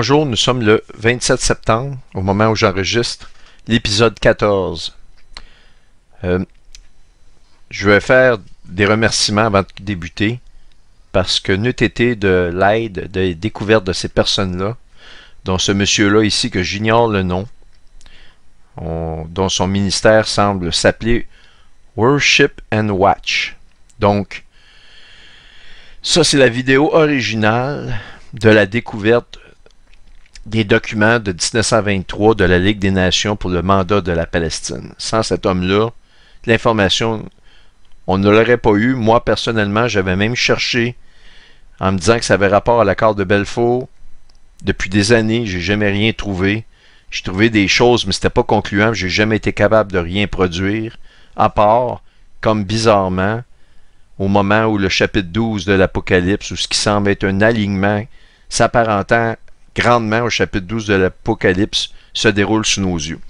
Bonjour, nous sommes le 27 septembre, au moment où j'enregistre l'épisode 14. Je vais faire des remerciements avant de débuter, parce que n'eût été de l'aide, des découvertes de ces personnes-là, dont ce monsieur-là ici, que j'ignore le nom, dont son ministère semble s'appeler Worship and Watch. Donc, ça c'est la vidéo originale de la découverte des documents de 1923 de la Ligue des Nations pour le mandat de la Palestine. Sans cet homme-là, l'information, on ne l'aurait pas eu. Moi, personnellement, j'avais même cherché en me disant que ça avait rapport à l'accord de Belfort. Depuis des années, j'ai jamais rien trouvé. J'ai trouvé des choses, mais c'était pas concluant. J'ai jamais été capable de rien produire, à part, comme bizarrement, au moment où le chapitre 12 de l'Apocalypse, où ce qui semble être un alignement s'apparentant grandement au chapitre 12 de l'Apocalypse, se déroule sous nos yeux.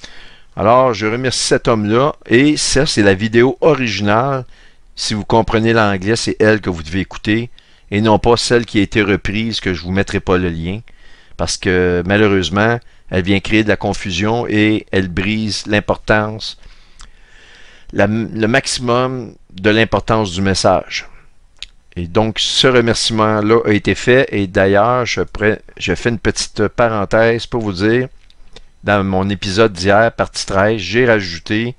Alors, je remercie cet homme-là, et ça, c'est la vidéo originale. Si vous comprenez l'anglais, c'est elle que vous devez écouter, et non pas celle qui a été reprise, que je ne vous mettrai pas le lien, parce que, malheureusement, elle vient créer de la confusion, et elle brise l'importance, le maximum de l'importance du message. Et donc, ce remerciement-là a été fait. Et d'ailleurs, je fais une petite parenthèse pour vous dire, dans mon épisode d'hier, partie 13, j'ai rajouté,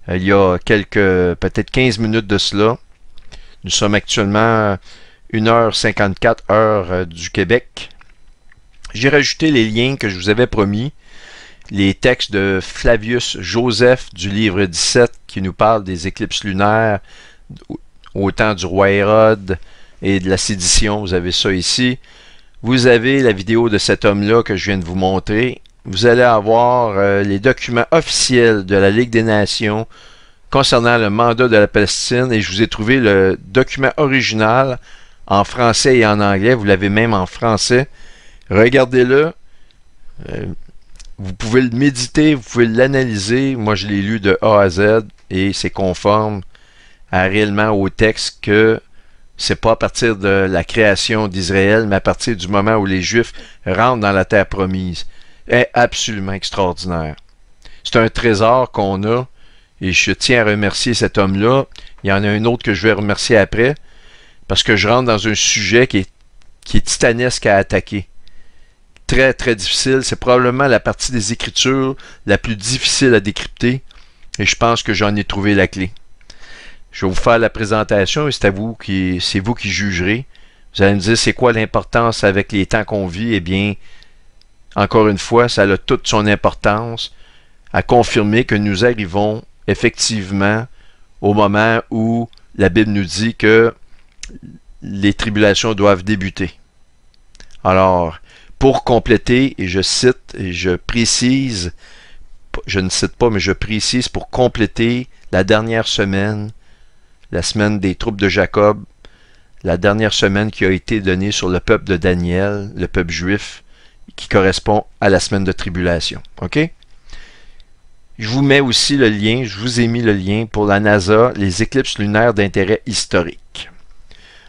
il y a peut-être 15 minutes de cela, nous sommes actuellement 1h54 heure du Québec, j'ai rajouté les liens que je vous avais promis, les textes de Flavius Joseph du livre 17 qui nous parle des éclipses lunaires au temps du roi Hérode et de la sédition. Vous avez ça ici. Vous avez la vidéo de cet homme-là que je viens de vous montrer. Vous allez avoir les documents officiels de la Ligue des Nations concernant le mandat de la Palestine, et je vous ai trouvé le document original en français et en anglais. Vous l'avez même en français. Regardez-le. Vous pouvez le méditer, vous pouvez l'analyser. Moi, je l'ai lu de A à Z et c'est conforme réellement au texte que c'est pas à partir de la création d'Israël, mais à partir du moment où les Juifs rentrent dans la terre promise. Est absolument extraordinaire. C'est un trésor qu'on a, et je tiens à remercier cet homme-là. Il y en a un autre que je vais remercier après, parce que je rentre dans un sujet qui est titanesque à attaquer. Très, très difficile. C'est probablement la partie des Écritures la plus difficile à décrypter, et je pense que j'en ai trouvé la clé. Je vais vous faire la présentation et c'est vous qui jugerez. Vous allez me dire c'est quoi l'importance avec les temps qu'on vit. Eh bien, encore une fois, ça a toute son importance à confirmer que nous arrivons effectivement au moment où la Bible nous dit que les tribulations doivent débuter. Alors, pour compléter, et je cite et je précise, je ne cite pas mais je précise, pour compléter la dernière semaine, la semaine des troupes de Jacob, la dernière semaine qui a été donnée sur le peuple de Daniel, le peuple juif, qui correspond à la semaine de tribulation. OK? Je vous mets aussi le lien, je vous ai mis le lien pour la NASA, les éclipses lunaires d'intérêt historique.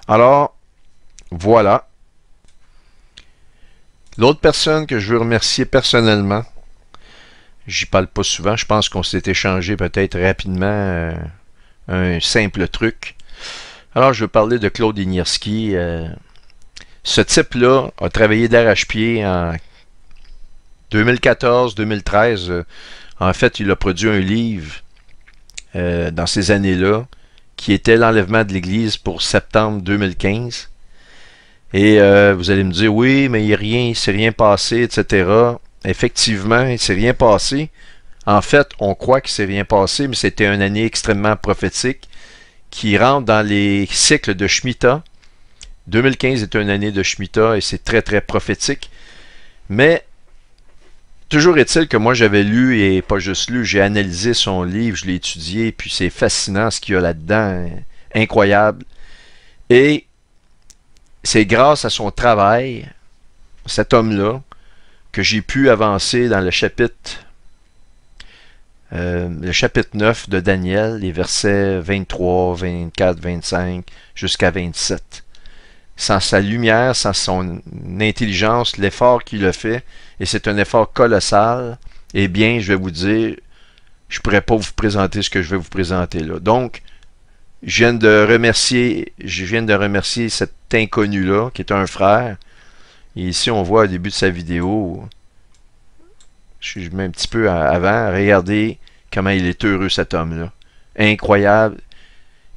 Alors, voilà. L'autre personne que je veux remercier personnellement, j'y parle pas souvent, je pense qu'on s'est échangé peut-être rapidement un simple truc. Alors, je veux parler de Claude Inierski. Ce type-là a travaillé d'arrache-pied en 2014-2013. En fait, il a produit un livre dans ces années-là qui était l'enlèvement de l'Église pour septembre 2015. Et vous allez me dire, oui, mais il ne s'est rien passé, etc. Effectivement, il ne s'est rien passé. En fait, on croit qu'il ne s'est rien passé, mais c'était une année extrêmement prophétique qui rentre dans les cycles de Shemitah. 2015 est une année de Shemitah et c'est très très prophétique. Mais toujours est-il que moi j'avais lu, et pas juste lu, j'ai analysé son livre, je l'ai étudié, puis c'est fascinant ce qu'il y a là-dedans, incroyable. Et c'est grâce à son travail, cet homme-là, que j'ai pu avancer dans le chapitre 9 de Daniel, les versets 23, 24, 25 jusqu'à 27. sans sa lumière, sans son intelligence, l'effort qu'il a fait, et c'est un effort colossal, eh bien, je vais vous dire, je ne pourrais pas vous présenter ce que je vais vous présenter là. Donc, je viens de remercier cet inconnu-là, qui est un frère. Et ici, on voit au début de sa vidéo, je mets un petit peu avant, regardez comment il est heureux, cet homme-là. Incroyable.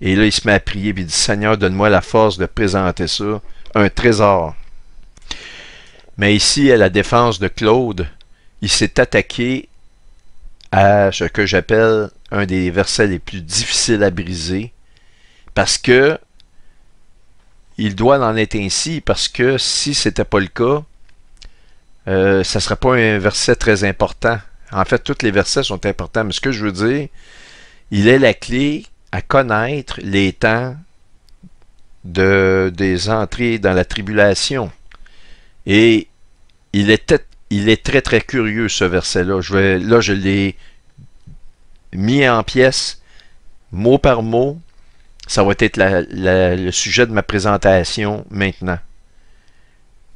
Et là, il se met à prier, et il dit, Seigneur, donne-moi la force de présenter ça, un trésor. Mais ici, à la défense de Claude, il s'est attaqué à ce que j'appelle un des versets les plus difficiles à briser, parce que il doit en être ainsi, parce que si c'était pas le cas, ça serait pas un verset très important. En fait, tous les versets sont importants, mais ce que je veux dire, il est la clé à connaître les temps des entrées dans la tribulation. Et il est très très curieux, ce verset-là. Je l'ai mis en pièces, mot par mot. Ça va être le sujet de ma présentation maintenant.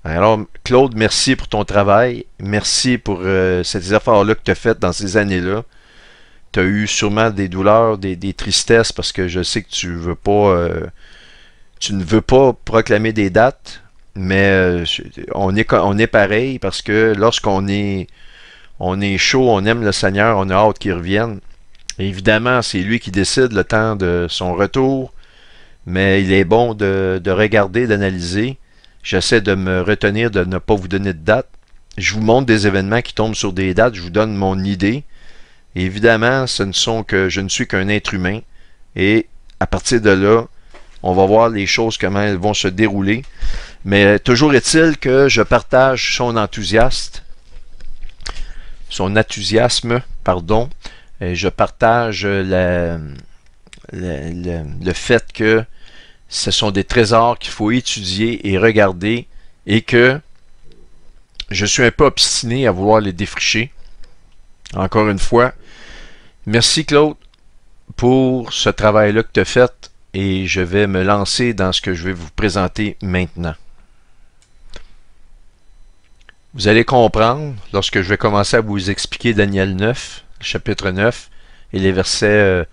Alors, Claude, merci pour ton travail. Merci pour ces efforts-là que tu as fait dans ces années-là. Tu as eu sûrement des douleurs, des tristesses, parce que je sais que tu ne veux pas proclamer des dates, mais on est pareil, parce que lorsqu'on est chaud, on aime le Seigneur, on a hâte qu'il revienne. Évidemment, c'est lui qui décide le temps de son retour, mais il est bon de regarder, d'analyser. J'essaie de me retenir de ne pas vous donner de date. Je vous montre des événements qui tombent sur des dates, je vous donne mon idée. Et évidemment, je ne suis qu'un être humain. Et à partir de là, on va voir les choses, comment elles vont se dérouler. Mais toujours est-il que je partage son enthousiasme, pardon. Et je partage le fait que ce sont des trésors qu'il faut étudier et regarder, et que je suis un peu obstiné à vouloir les défricher. Encore une fois, merci Claude pour ce travail-là que tu as fait, et je vais me lancer dans ce que je vais vous présenter maintenant. Vous allez comprendre, lorsque je vais commencer à vous expliquer Daniel 9, chapitre 9, et les versets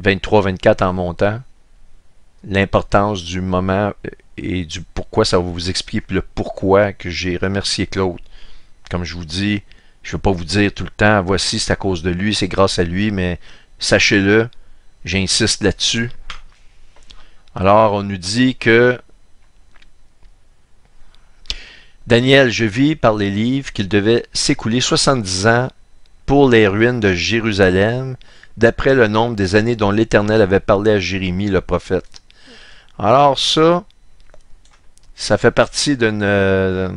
23-24 en montant, l'importance du moment et du pourquoi, ça va vous expliquer le pourquoi que j'ai remercié Claude. Comme je vous dis, je ne vais pas vous dire tout le temps, voici, c'est à cause de lui, c'est grâce à lui, mais sachez-le, j'insiste là-dessus. Alors, on nous dit que Daniel, je vis par les livres qu'il devait s'écouler 70 ans pour les ruines de Jérusalem, d'après le nombre des années dont l'Éternel avait parlé à Jérémie, le prophète. Alors ça fait partie moi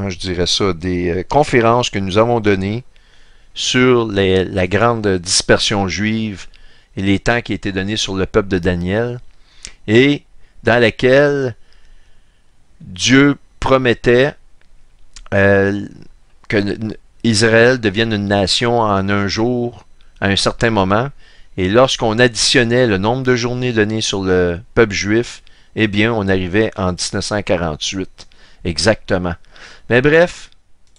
je dirais ça, des conférences que nous avons données sur la grande dispersion juive et les temps qui étaient donnés sur le peuple de Daniel, et dans laquelle Dieu promettait que Israël devienne une nation en un jour, à un certain moment, et lorsqu'on additionnait le nombre de journées données sur le peuple juif, eh bien, on arrivait en 1948, exactement. Mais bref,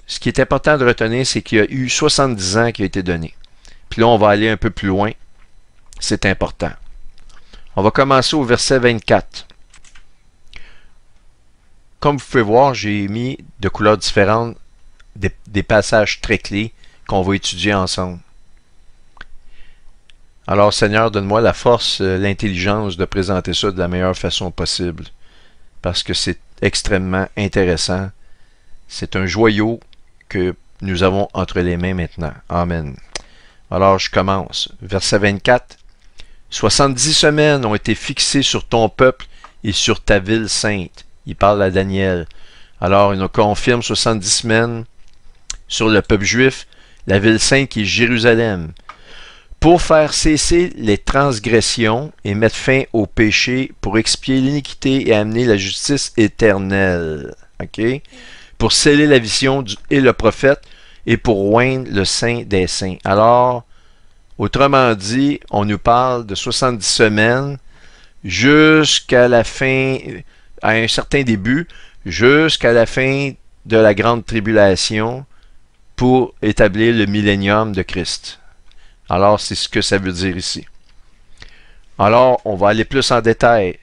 ce qui est important de retenir, c'est qu'il y a eu 70 ans qui a été donné. Puis là, on va aller un peu plus loin. C'est important. On va commencer au verset 24. Comme vous pouvez voir, j'ai mis de couleurs différentes des passages très clés qu'on va étudier ensemble. Alors, Seigneur, donne-moi la force, l'intelligence de présenter ça de la meilleure façon possible, parce que c'est extrêmement intéressant. C'est un joyau que nous avons entre les mains maintenant. Amen. Alors, je commence. Verset 24. 70 semaines ont été fixées sur ton peuple et sur ta ville sainte. Il parle à Daniel. Alors, il nous confirme 70 semaines sur le peuple juif, la ville sainte qui est Jérusalem, pour faire cesser les transgressions et mettre fin au péché, pour expier l'iniquité et amener la justice éternelle. OK? Pour sceller la vision et le prophète, et pour oindre le saint des saints. Alors, autrement dit, on nous parle de 70 semaines jusqu'à la fin, à un certain début, jusqu'à la fin de la grande tribulation pour établir le millénium de Christ. Alors, c'est ce que ça veut dire ici. Alors, on va aller plus en détail.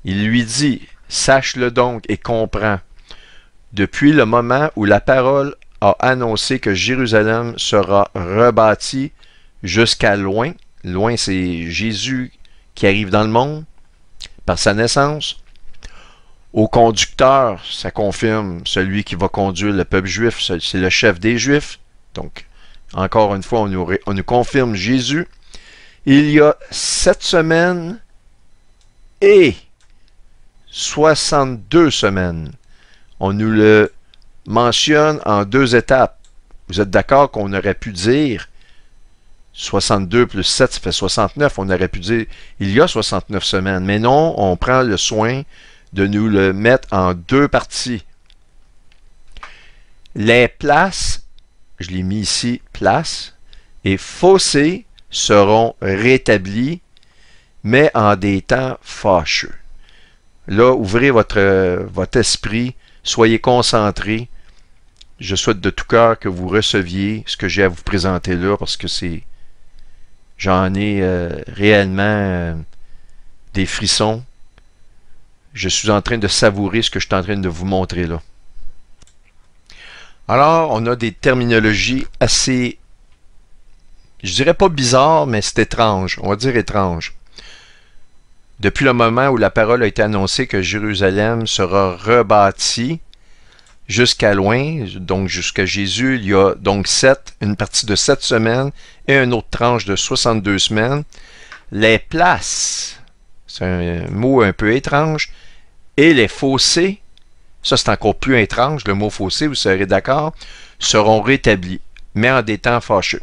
Il lui dit, sache-le donc et comprends. Depuis le moment où la parole a annoncé que Jérusalem sera rebâtie jusqu'à loin, loin c'est Jésus qui arrive dans le monde par sa naissance, au conducteur, ça confirme celui qui va conduire le peuple juif, c'est le chef des Juifs. Donc, encore une fois, on nous confirme Jésus. Il y a 7 semaines et 62 semaines. On nous le mentionne en 2 étapes. Vous êtes d'accord qu'on aurait pu dire 62 plus 7, ça fait 69. On aurait pu dire il y a 69 semaines. Mais non, on prend le soin de nous le mettre en 2 parties. Les places, je l'ai mis ici, places, et fossés seront rétablis, mais en des temps fâcheux. Là, ouvrez votre esprit, soyez concentrés. Je souhaite de tout cœur que vous receviez ce que j'ai à vous présenter là, parce que j'en ai réellement des frissons. Je suis en train de savourer ce que je suis en train de vous montrer là. Alors, on a des terminologies assez, je dirais pas bizarres, mais c'est étrange. On va dire étrange. Depuis le moment où la parole a été annoncée que Jérusalem sera rebâtie jusqu'à loin, donc jusqu'à Jésus, il y a donc une partie de 7 semaines et une autre tranche de 62 semaines. Les places, c'est un mot un peu étrange, et les fossés, ça c'est encore plus étrange, le mot fossé, vous serez d'accord, seront rétablis, mais en des temps fâcheux.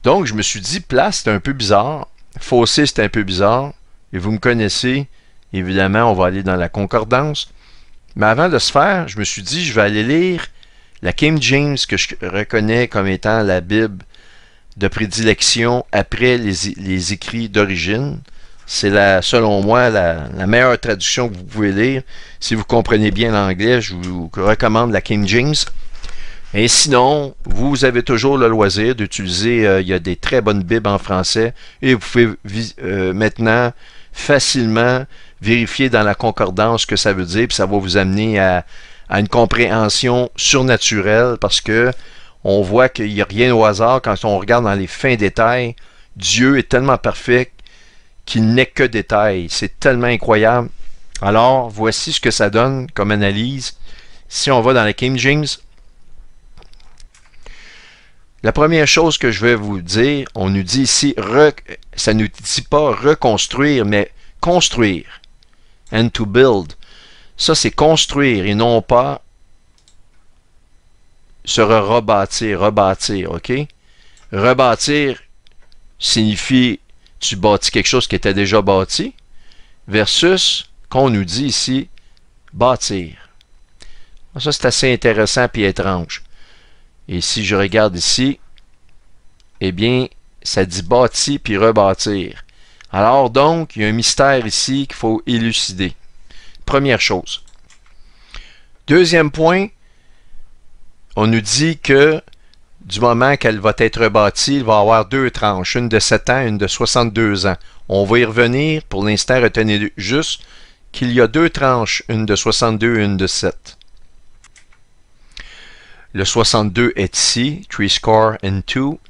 Donc je me suis dit, place, c'est un peu bizarre, fossé, c'est un peu bizarre, et vous me connaissez, évidemment, on va aller dans la concordance. Mais avant de se faire, je me suis dit, je vais aller lire la King James, que je reconnais comme étant la Bible de prédilection après les écrits d'origine. C'est selon moi la meilleure traduction que vous pouvez lire. Si vous comprenez bien l'anglais, je vous recommande la King James. Et sinon, vous avez toujours le loisir d'utiliser, il y a des très bonnes Bibles en français, et vous pouvez maintenant facilement vérifier dans la concordance ce que ça veut dire, puis ça va vous amener à une compréhension surnaturelle, parce que on voit qu'il n'y a rien au hasard quand on regarde dans les fins détails. Dieu est tellement parfait qu'il n'est que détail. C'est tellement incroyable. Alors, voici ce que ça donne comme analyse. Si on va dans la King James, la première chose que je vais vous dire, on nous dit ici, ça ne nous dit pas reconstruire, mais construire. And to build. Ça, c'est construire et non pas se rebâtir, ok? Rebâtir signifie tu bâtis quelque chose qui était déjà bâti, versus qu'on nous dit ici bâtir. Ça, c'est assez intéressant et étrange. Et si je regarde ici, eh bien, ça dit bâti puis rebâtir. Alors donc, il y a un mystère ici qu'il faut élucider. Première chose. Deuxième point, on nous dit que du moment qu'elle va être rebâtie, il va y avoir 2 tranches, une de 7 ans et une de 62 ans. On va y revenir. Pour l'instant, retenez juste qu'il y a 2 tranches, une de 62 et une de 7. Le 62 est ici, 3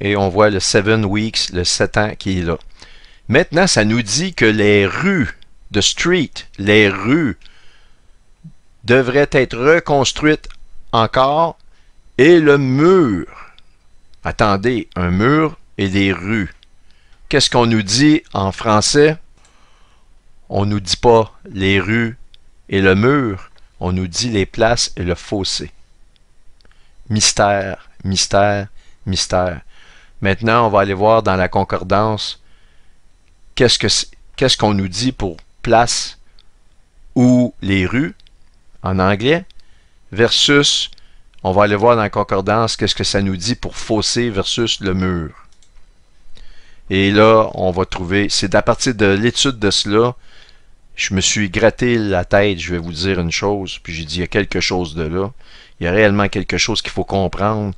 et on voit le 7 weeks, le 7 ans qui est là. Maintenant, ça nous dit que les rues de street, les rues, devraient être reconstruites encore, et le mur. Attendez, un mur et des rues. Qu'est-ce qu'on nous dit en français? On nous dit pas les rues et le mur, on nous dit les places et le fossé. Mystère, mystère, mystère. Maintenant, on va aller voir dans la concordance qu'est-ce qu'on nous dit pour place ou les rues en anglais versus, on va aller voir dans la concordance qu'est-ce que ça nous dit pour fossé versus le mur. Et là, on va trouver, c'est à partir de l'étude de cela je me suis gratté la tête, je vais vous dire une chose, puis j'ai dit, il y a quelque chose de là. Il y a réellement quelque chose qu'il faut comprendre,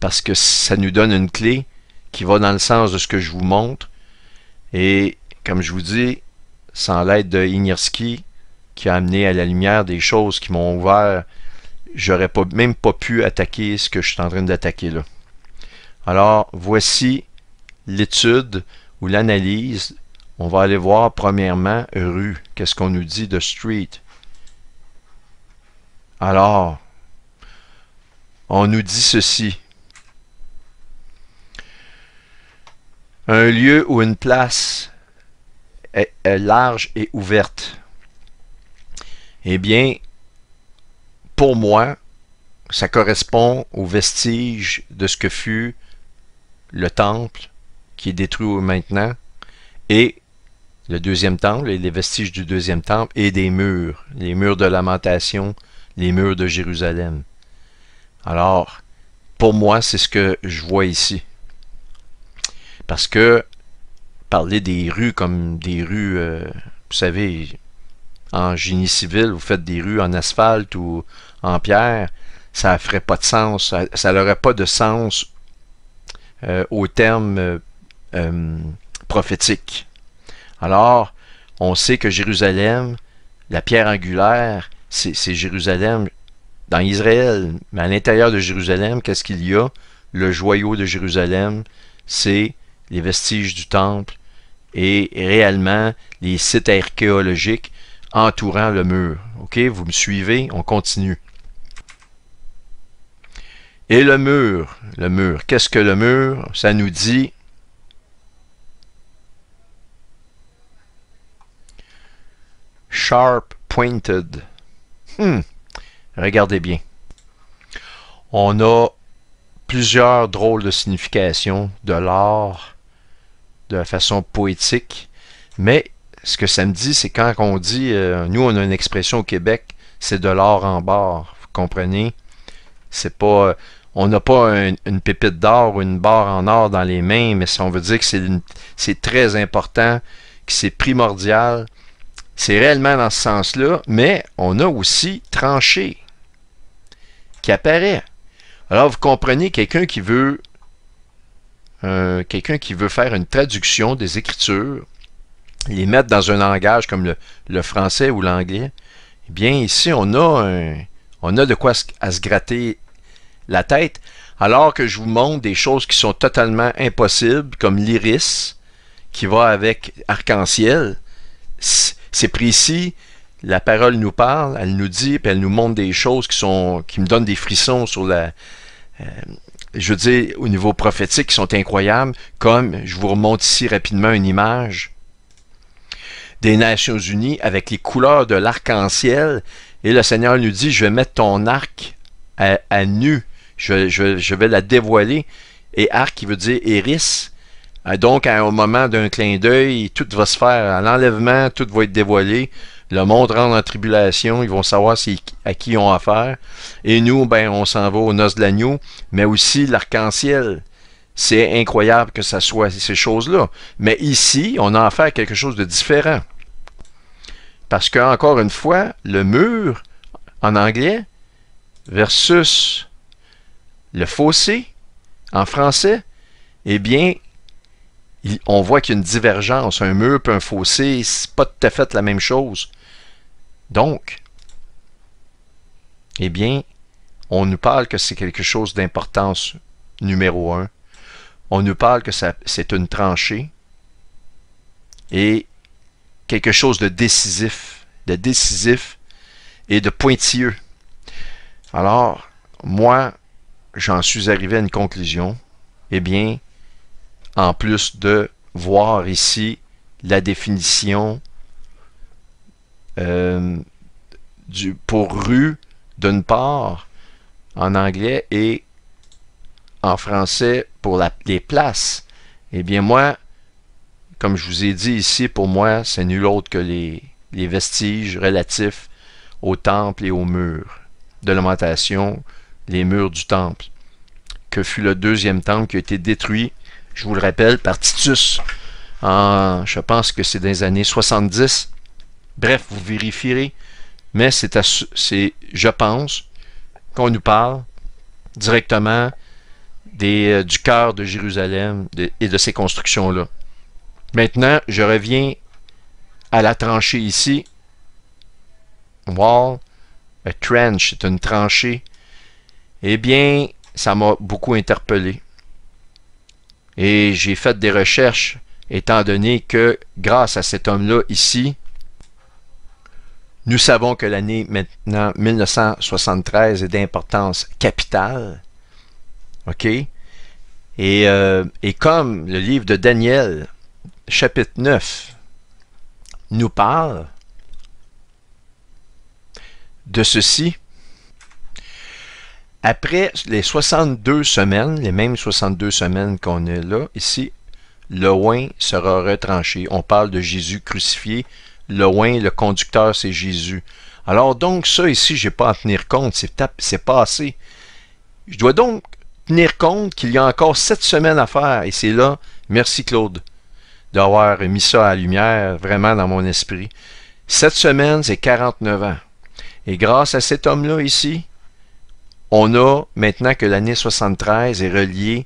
parce que ça nous donne une clé qui va dans le sens de ce que je vous montre. Et comme je vous dis, sans l'aide de Ignierski, qui a amené à la lumière des choses qui m'ont ouvert, j'aurais même pas pu attaquer ce que je suis en train d'attaquer là. Alors, voici l'étude ou l'analyse. On va aller voir premièrement rue. Qu'est-ce qu'on nous dit de street? Alors, on nous dit ceci. Un lieu ou une place est large et ouverte. Eh bien, pour moi, ça correspond aux vestiges de ce que fut le temple, qui est détruit maintenant, et le deuxième temple, et les vestiges du deuxième temple, et des murs, les murs de lamentation, les murs de Jérusalem. Alors, pour moi, c'est ce que je vois ici. Parce que parler des rues comme des rues, vous savez, en génie civil, vous faites des rues en asphalte ou en pierre, ça ne ferait pas de sens, ça n'aurait pas de sens au terme prophétique. Alors, on sait que Jérusalem, la pierre angulaire, c'est Jérusalem dans Israël, mais à l'intérieur de Jérusalem, qu'est-ce qu'il y a? Le joyau de Jérusalem, c'est les vestiges du temple et réellement les sites archéologiques entourant le mur. OK, vous me suivez? On continue. Et le mur, qu'est-ce que le mur? Ça nous dit sharp pointed. Regardez bien. On a plusieurs drôles de significations de l'art de façon poétique, mais ce que ça me dit, c'est quand on dit, nous on a une expression au Québec, c'est de l'or en barre, vous comprenez? C'est pas, on n'a pas une pépite d'or ou une barre en or dans les mains, mais on veut dire que c'est très important, que c'est primordial, c'est réellement dans ce sens-là, mais on a aussi tranché, qui apparaît. Alors vous comprenez, quelqu'un qui veut faire une traduction des Écritures, les mettre dans un langage comme le français ou l'anglais, eh bien ici on a de quoi à se gratter la tête, alors que je vous montre des choses qui sont totalement impossibles, comme l'iris, qui va avec arc-en-ciel. C'est précis, la parole nous parle, elle nous dit, puis elle nous montre des choses qui me donnent des frissons sur je veux dire, au niveau prophétique, qui sont incroyables, comme, je vous remonte ici rapidement une image des Nations Unies avec les couleurs de l'arc-en-ciel, et le Seigneur nous dit, je vais mettre ton arc à nu, je vais la dévoiler, et arc qui veut dire iris, donc au moment d'un clin d'œil, tout va se faire, à l'enlèvement, tout va être dévoilé, le monde rentre en tribulation, ils vont savoir à qui ils ont affaire, et nous, ben, on s'en va aux noces de l'agneau, mais aussi l'arc-en-ciel. C'est incroyable que ça soit ces choses-là. Mais ici, on a affaire à quelque chose de différent. Parce que, encore une fois, le mur, en anglais, versus le fossé, en français, eh bien, on voit qu'il y a une divergence. Un mur et un fossé, c'est pas tout à fait la même chose. Donc, eh bien, on nous parle que c'est quelque chose d'importance numéro 1. On nous parle que c'est une tranchée et quelque chose de décisif et de pointilleux. Alors, moi, j'en suis arrivé à une conclusion. Eh bien, en plus de voir ici la définition pour rue d'une part en anglais et en français pour les places, eh bien moi, comme je vous ai dit ici, pour moi, c'est nul autre que les vestiges relatifs au temple et aux murs de lamentation, les murs du temple, que fut le deuxième temple qui a été détruit, je vous le rappelle, par Titus, je pense que c'est dans les années 70, Bref, vous vérifierez, mais je pense qu'on nous parle directement du cœur de Jérusalem et de ces constructions-là. Maintenant, je reviens à la tranchée ici. Wall, a trench, c'est une tranchée. Eh bien, ça m'a beaucoup interpellé. Et j'ai fait des recherches, étant donné que, grâce à cet homme-là ici, nous savons que l'année maintenant 1973 est d'importance capitale. OK? Et comme le livre de Daniel, chapitre 9, nous parle de ceci, après les 62 semaines, les mêmes 62 semaines qu'on est là, ici, le oint sera retranché. On parle de Jésus crucifié. Le oint, le conducteur, c'est Jésus. Alors donc, ça ici, je n'ai pas à tenir compte. C'est passé. Je dois donc tenir compte qu'il y a encore 7 semaines à faire. Et c'est là, merci Claude, d'avoir mis ça à la lumière, vraiment dans mon esprit. 7 semaines, c'est 49 ans. Et grâce à cet homme-là ici, on a, maintenant que l'année 73 est reliée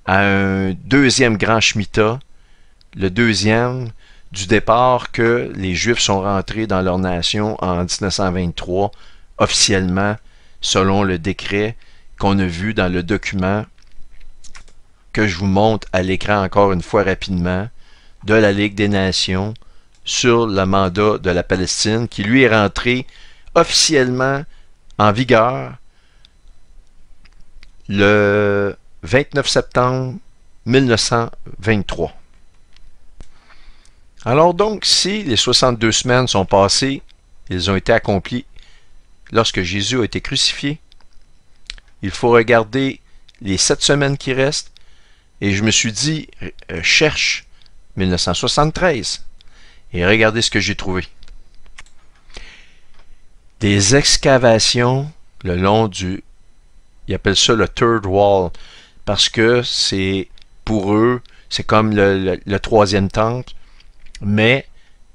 à un deuxième grand Shemitah, le deuxième du départ que les Juifs sont rentrés dans leur nation en 1923, officiellement, selon le décret qu'on a vu dans le document que je vous montre à l'écran encore une fois rapidement, de la Ligue des Nations sur le mandat de la Palestine, qui lui est rentré officiellement en vigueur le 29 septembre 1923. Alors donc, si les 62 semaines sont passées, ils ont été accomplis lorsque Jésus a été crucifié, il faut regarder les 7 semaines qui restent, et je me suis dit, cherche 1973, et regardez ce que j'ai trouvé. Des excavations le long du... Ils appellent ça le Third Wall, parce que c'est, pour eux, c'est comme le troisième temple, mais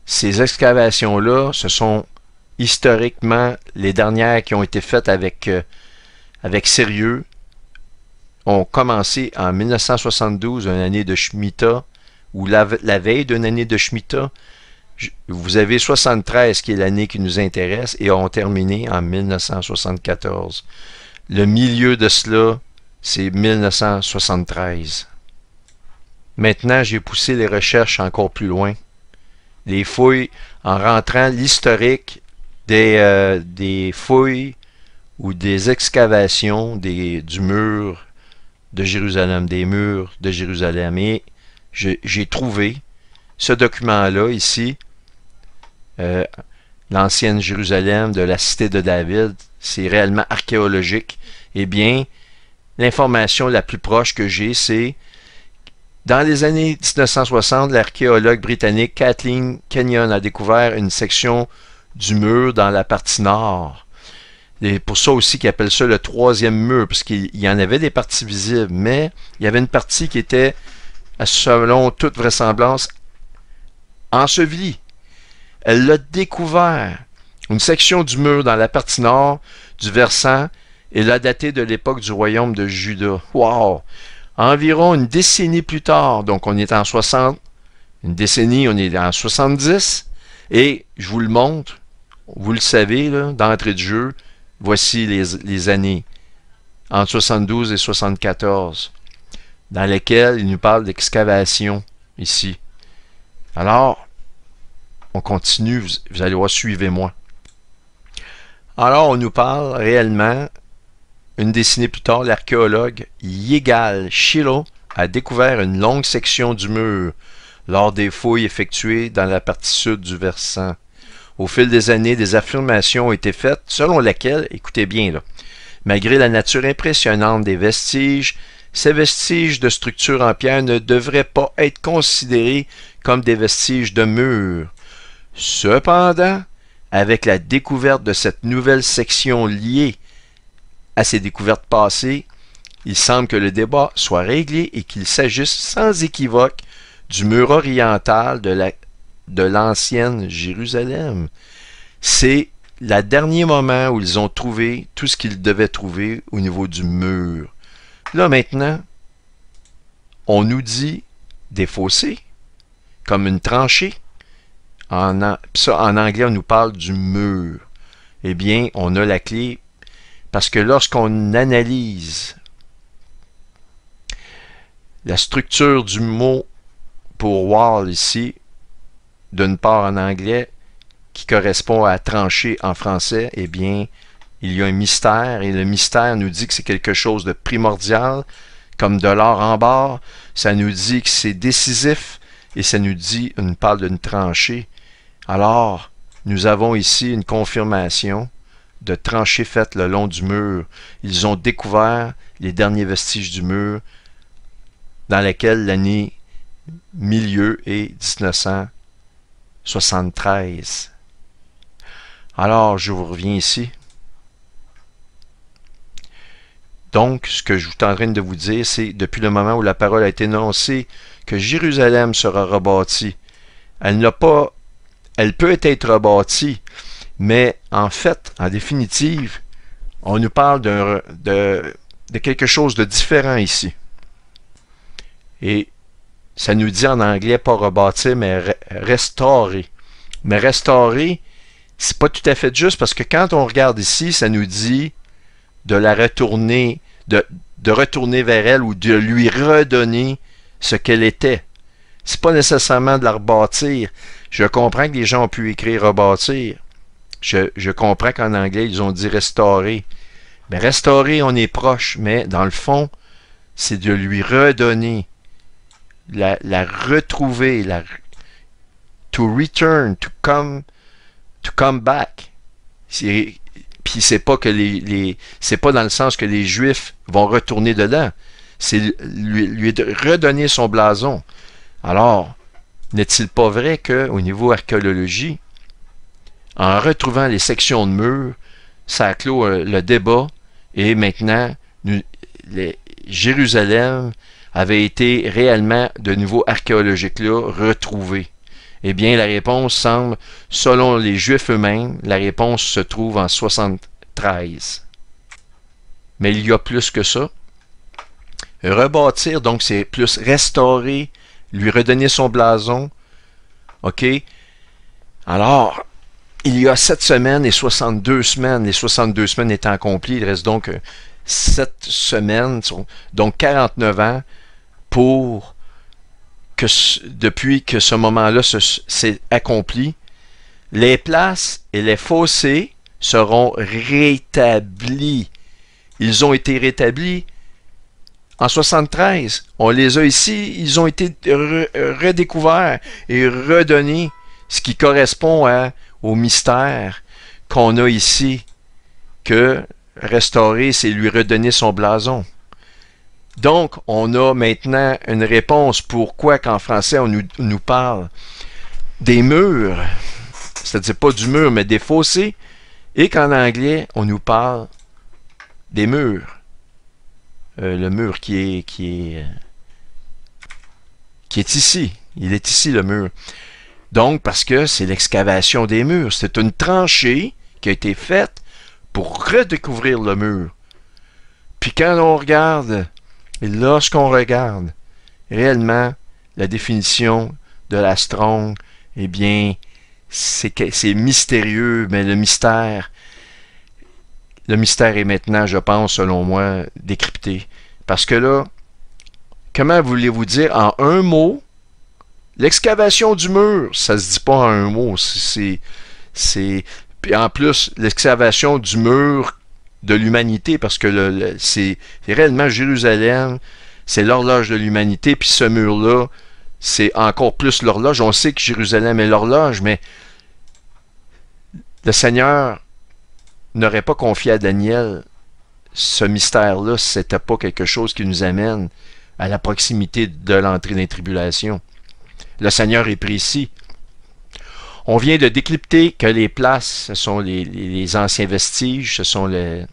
ces excavations-là, ce sont historiquement les dernières qui ont été faites avec sérieux, ont commencé en 1972, une année de Shemitah, ou la veille d'une année de Shemitah. Vous avez 73 qui est l'année qui nous intéresse, et ont terminé en 1974. Le milieu de cela, c'est 1973. Maintenant, j'ai poussé les recherches encore plus loin. Les fouilles, en rentrant l'historique des fouilles ou des excavations du mur de Jérusalem, des murs de Jérusalem. Et j'ai trouvé ce document-là ici, l'ancienne Jérusalem de la cité de David. C'est réellement archéologique. Eh bien, l'information la plus proche que j'ai, c'est dans les années 1960, l'archéologue britannique Kathleen Kenyon a découvert une section du mur dans la partie nord. Et pour ça aussi qu'ils appellent ça le troisième mur, parce qu'il y en avait des parties visibles, mais il y avait une partie qui était, selon toute vraisemblance, ensevelie. Elle l'a découvert. Une section du mur dans la partie nord du versant et l'a daté de l'époque du royaume de Juda. Wow! Environ une décennie plus tard, donc on est en 60, une décennie, on est en 70, et je vous le montre, vous le savez, d'entrée de jeu, voici les années, entre 72 et 74, dans lesquelles il nous parle d'excavation, ici. Alors, on continue, vous allez voir, suivez-moi. Alors, on nous parle réellement, une décennie plus tard, l'archéologue Yigal Shiloh a découvert une longue section du mur lors des fouilles effectuées dans la partie sud du versant. Au fil des années, des affirmations ont été faites selon lesquelles, écoutez bien là, malgré la nature impressionnante des vestiges, ces vestiges de structures en pierre ne devraient pas être considérés comme des vestiges de murs. Cependant, avec la découverte de cette nouvelle section liée à ces découvertes passées, il semble que le débat soit réglé et qu'il s'agisse sans équivoque du mur oriental de de l'ancienne Jérusalem. C'est le dernier moment où ils ont trouvé tout ce qu'ils devaient trouver au niveau du mur. Là maintenant, on nous dit des fossés, comme une tranchée. Ça, en anglais, on nous parle du mur. Eh bien, on a la clé, parce que lorsqu'on analyse la structure du mot pour wall ici, d'une part en anglais, qui correspond à trancher en français, eh bien, il y a un mystère, et le mystère nous dit que c'est quelque chose de primordial, comme de l'or en barre. Ça nous dit que c'est décisif, et ça nous dit, on parle d'une tranchée. Alors, nous avons ici une confirmation de tranchées faites le long du mur. Ils ont découvert les derniers vestiges du mur, dans lesquels l'année milieu est 1973. Alors, je vous reviens ici. Donc, ce que je suis en train de vous dire, c'est depuis le moment où la parole a été énoncée que Jérusalem sera rebâtie. Elle peut être rebâtie, mais en fait, en définitive, on nous parle de quelque chose de différent ici. Et ça nous dit en anglais pas rebâtir, mais restaurer. Mais restaurer, c'est pas tout à fait juste parce que quand on regarde ici, ça nous dit de la retourner, de retourner vers elle ou de lui redonner ce qu'elle était. C'est pas nécessairement de la rebâtir. Je comprends que les gens ont pu écrire rebâtir. Je comprends qu'en anglais, ils ont dit restaurer. Mais restaurer, on est proche, mais dans le fond, c'est de lui redonner, la retrouver, to return, to come back. Puis c'est pas que c'est pas dans le sens que les Juifs vont retourner dedans. C'est lui redonner son blason. Alors, n'est-il pas vrai qu'au niveau archéologie, en retrouvant les sections de murs, ça clôt le débat et maintenant, Jérusalem avait été réellement, de niveau archéologique là, retrouvée? Eh bien, la réponse semble, selon les Juifs eux-mêmes, la réponse se trouve en 73. Mais il y a plus que ça. Rebâtir, donc, c'est plus restaurer, lui redonner son blason. OK? Alors, il y a 7 semaines et 62 semaines. Les 62 semaines étant accomplies, il reste donc 7 semaines, donc 49 ans, pour que depuis que ce moment-là s'est accompli, les places et les fossés seront rétablis. Ils ont été rétablis en 73. On les a ici, ils ont été redécouverts et redonnés, ce qui correspond au mystère qu'on a ici, que restaurer, c'est lui redonner son blason. Donc, on a maintenant une réponse pourquoi qu'en français, on nous parle des murs, c'est-à-dire pas du mur, mais des fossés, et qu'en anglais, on nous parle des murs. Le mur qui est ici. Il est ici, le mur. Donc, parce que c'est l'excavation des murs. C'est une tranchée qui a été faite pour redécouvrir le mur. Puis quand on regarde, et lorsqu'on regarde réellement la définition de la Strong, eh bien, c'est mystérieux, mais le mystère est maintenant, je pense, selon moi, décrypté. Parce que là, comment voulez-vous dire en un mot, l'excavation du mur, ça se dit pas en un mot, puis en plus, l'excavation du mur de l'humanité, parce que c'est réellement Jérusalem, c'est l'horloge de l'humanité, puis ce mur-là, c'est encore plus l'horloge. On sait que Jérusalem est l'horloge, mais le Seigneur n'aurait pas confié à Daniel ce mystère-là si ce n'était pas quelque chose qui nous amène à la proximité de l'entrée des tribulations. Le Seigneur est précis. On vient de décrypter que les places, ce sont les anciens vestiges, ce sont le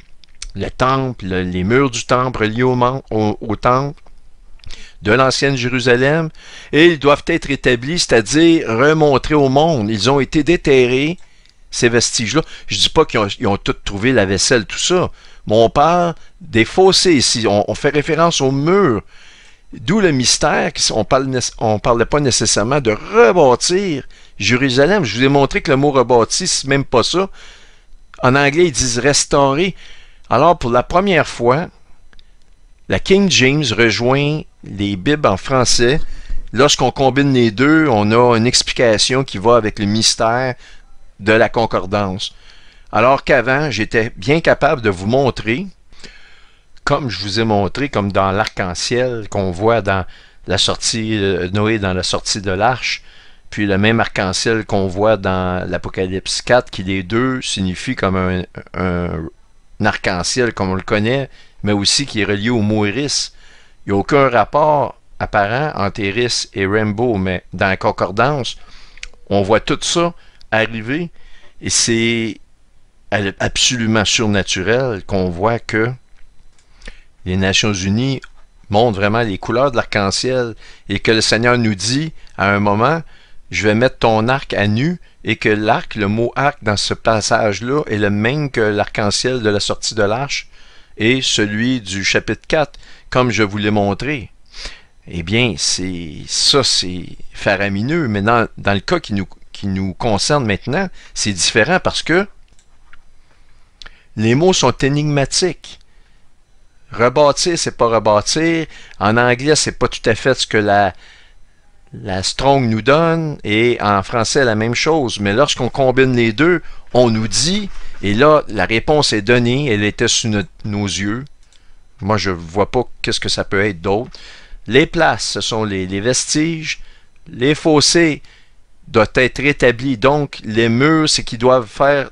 temple, les murs du temple reliés au temple. de l'ancienne Jérusalem, et ils doivent être établis, c'est-à-dire remontrés au monde. Ils ont été déterrés, ces vestiges-là. Je ne dis pas qu'ils ont tous trouvé la vaisselle, tout ça, mais on parle des fossés ici. On fait référence aux murs. D'où le mystère, on ne parlait pas nécessairement de rebâtir Jérusalem. Je vous ai montré que le mot rebâtir, c'est même pas ça. En anglais, ils disent restaurer. Alors, pour la première fois, la King James rejoint les Bibles en français. Lorsqu'on combine les deux, on a une explication qui va avec le mystère de la concordance. Alors qu'avant, j'étais bien capable de vous montrer, comme je vous ai montré, comme dans l'arc-en-ciel qu'on voit dans la sortie Noé dans la sortie de l'arche, puis le même arc-en-ciel qu'on voit dans l'Apocalypse 4, qui les deux signifient comme un arc-en-ciel comme on le connaît, mais aussi qui est relié au mot Iris. Il n'y a aucun rapport apparent entre Iris et Rainbow, mais dans la concordance, on voit tout ça arriver, et c'est absolument surnaturel qu'on voit que les Nations Unies montrent vraiment les couleurs de l'arc-en-ciel, et que le Seigneur nous dit à un moment, je vais mettre ton arc à nu, et que l'arc, le mot arc dans ce passage-là est le même que l'arc-en-ciel de la sortie de l'arche et celui du chapitre 4, comme je vous l'ai montré. Eh bien, c'est faramineux, mais dans le cas qui nous concerne maintenant, c'est différent parce que les mots sont énigmatiques. Rebâtir, c'est pas rebâtir. En anglais, c'est pas tout à fait ce que la Strong nous donne, et en français, la même chose. Mais lorsqu'on combine les deux, on nous dit, et là, la réponse est donnée, elle était sous nos yeux. Moi, je ne vois pas qu'est-ce que ça peut être d'autre. Les places, ce sont les vestiges. Les fossés doivent être rétablis. Donc, les murs, c'est qu'ils doivent faire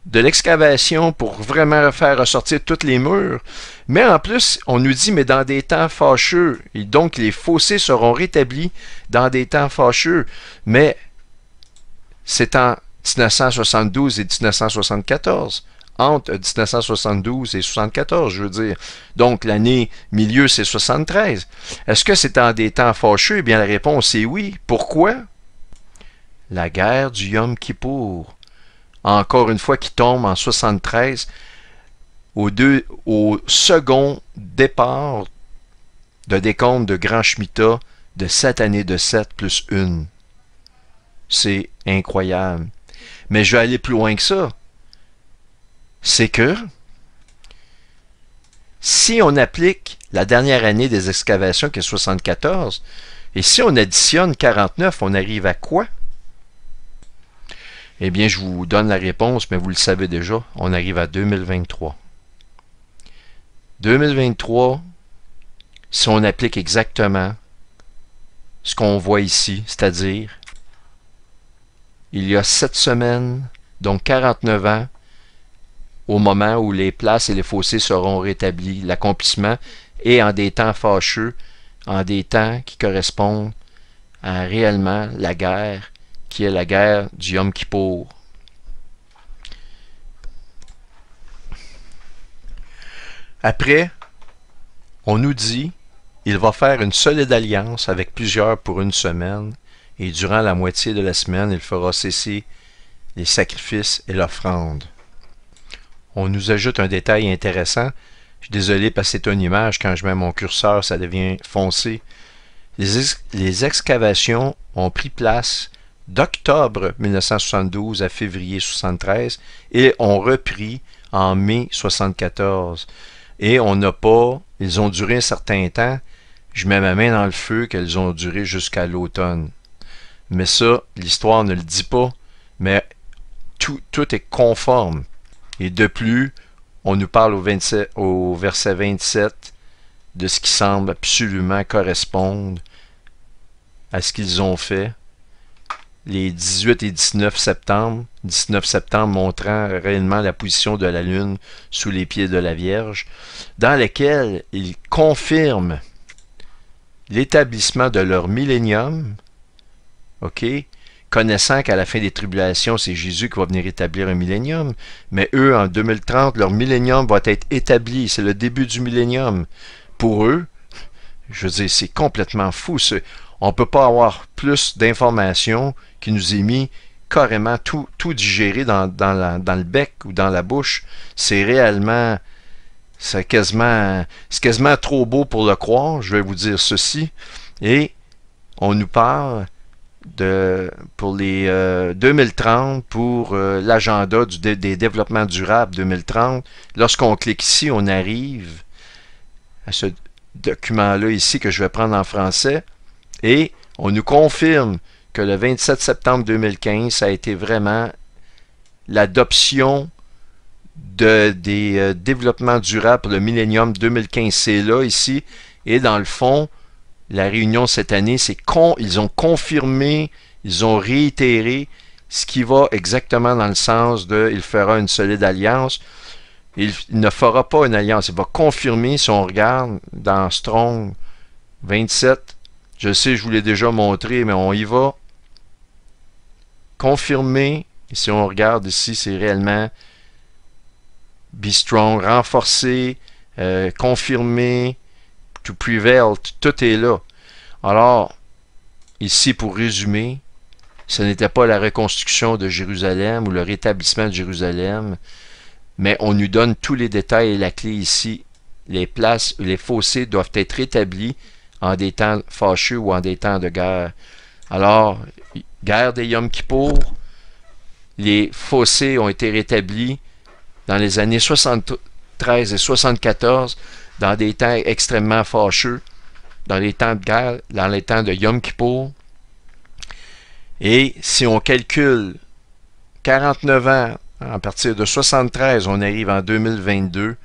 de l'excavation pour vraiment faire ressortir tous les murs. Mais en plus, on nous dit, mais dans des temps fâcheux. Et donc, les fossés seront rétablis dans des temps fâcheux. Mais c'est en 1972 et 1974. Entre 1972 et 1974, je veux dire. Donc, l'année milieu, c'est 73. Est-ce que c'est en des temps fâcheux? Eh bien, la réponse est oui. Pourquoi? La guerre du Yom Kippour. Encore une fois, qui tombe en 73, au second départ de décompte de Grand Shemitah de 7 années de 7 plus 1. C'est incroyable. Mais je vais aller plus loin que ça. C'est que si on applique la dernière année des excavations qui est 74, et si on additionne 49, on arrive à quoi? Eh bien, je vous donne la réponse, mais vous le savez déjà, on arrive à 2023. 2023, si on applique exactement ce qu'on voit ici, c'est-à-dire, il y a 7 semaines, donc 49 ans, au moment où les places et les fossés seront rétablis, l'accomplissement, et en des temps fâcheux, en des temps qui correspondent à réellement la guerre, qui est la guerre du Yom Kippour. Après, on nous dit, il va faire une solide alliance avec plusieurs pour une semaine, et durant la moitié de la semaine, il fera cesser les sacrifices et l'offrande. On nous ajoute un détail intéressant. Je suis désolé parce que c'est une image, quand je mets mon curseur, ça devient foncé. Les excavations ont pris place d'octobre 1972 à février 1973 et ont repris en mai 1974. Et on n'a pas, ils ont duré un certain temps, je mets ma main dans le feu qu'elles ont duré jusqu'à l'automne. Mais ça, l'histoire ne le dit pas, mais tout est conforme. Et de plus, on nous parle au verset 27 de ce qui semble absolument correspondre à ce qu'ils ont fait. Les 18 et 19 septembre montrant réellement la position de la Lune sous les pieds de la Vierge, dans lesquels ils confirment l'établissement de leur millénium, connaissant qu'à la fin des tribulations, c'est Jésus qui va venir établir un millénium, mais eux, en 2030, leur millénium va être établi, c'est le début du millénium. Pour eux, Je veux dire, c'est complètement fou. On ne peut pas avoir plus d'informations qui nous est mis carrément tout digéré dans le bec ou dans la bouche. C'est réellement, c'est quasiment trop beau pour le croire, je vais vous dire ceci. Et on nous parle pour les 2030, pour l'agenda des développements durables 2030. Lorsqu'on clique ici, on arrive à ce document-là ici que je vais prendre en français et on nous confirme que le 27 septembre 2015, ça a été vraiment l'adoption des développements durables pour le Millennium 2015. C'est là, ici, et dans le fond, la réunion cette année, ils ont confirmé, ils ont réitéré ce qui va exactement dans le sens de il fera une solide alliance. Il ne fera pas une alliance, il va confirmer, si on regarde dans Strong 27, je sais, je vous l'ai déjà montré, mais on y va. Confirmer, et si on regarde ici, c'est réellement be strong, renforcer, confirmer, to prevail, tout est là. Alors, ici, pour résumer, ce n'était pas la reconstruction de Jérusalem ou le rétablissement de Jérusalem, mais on nous donne tous les détails et la clé ici. Les places, les fossés doivent être rétablis en des temps fâcheux ou en des temps de guerre. Alors, guerre des Yom Kippour, les fossés ont été rétablis dans les années 73 et 74, dans des temps extrêmement fâcheux, dans les temps de guerre, dans les temps de Yom Kippour. Et si on calcule 49 ans, à partir de 73, on arrive en 2022.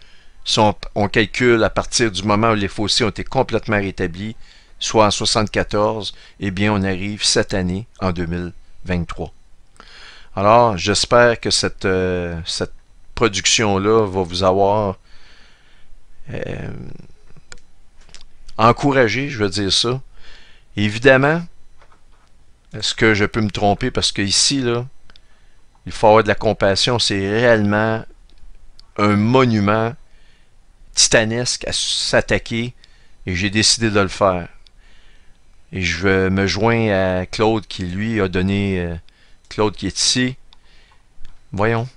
Si on calcule à partir du moment où les fossés ont été complètement rétablis, soit en 74, eh bien on arrive cette année, en 2023. Alors, j'espère que cette production-là va vous avoir encouragé, je veux dire ça. Évidemment, est-ce que je peux me tromper? Parce que ici, là, il faut avoir de la compassion. C'est réellement un monument titanesque à s'attaquer et j'ai décidé de le faire. Et je me joins à Claude qui, lui, a donné... Claude qui est ici. Voyons.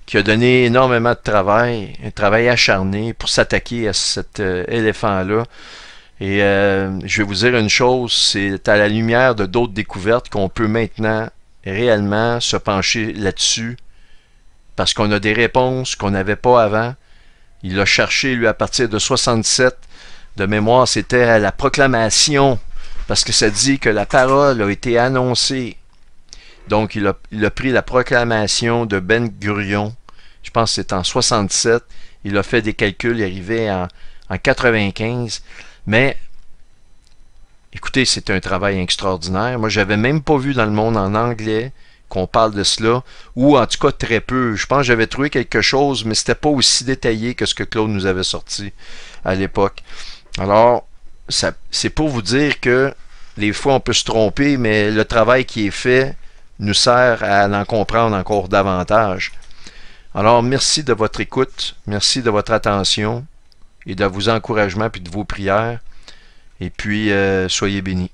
Qui a donné énormément de travail, un travail acharné pour s'attaquer à cet éléphant-là. Et je vais vous dire une chose, c'est à la lumière de d'autres découvertes qu'on peut maintenant réellement se pencher là-dessus parce qu'on a des réponses qu'on n'avait pas avant. Il a cherché, lui, à partir de 67. De mémoire, c'était à la proclamation, parce que ça dit que la parole a été annoncée. Donc, il a pris la proclamation de Ben Gurion. Je pense que c'est en 67. Il a fait des calculs, il est arrivé en 95. Mais, écoutez, c'est un travail extraordinaire. Moi, j'avais même pas vu dans le monde en anglais qu'on parle de cela, ou en tout cas très peu. Je pense que j'avais trouvé quelque chose, mais c'était pas aussi détaillé que ce que Claude nous avait sorti à l'époque. Alors, c'est pour vous dire que des fois on peut se tromper, mais le travail qui est fait nous sert à en comprendre encore davantage. Alors, merci de votre écoute, merci de votre attention et de vos encouragements puis de vos prières. Et puis, soyez bénis.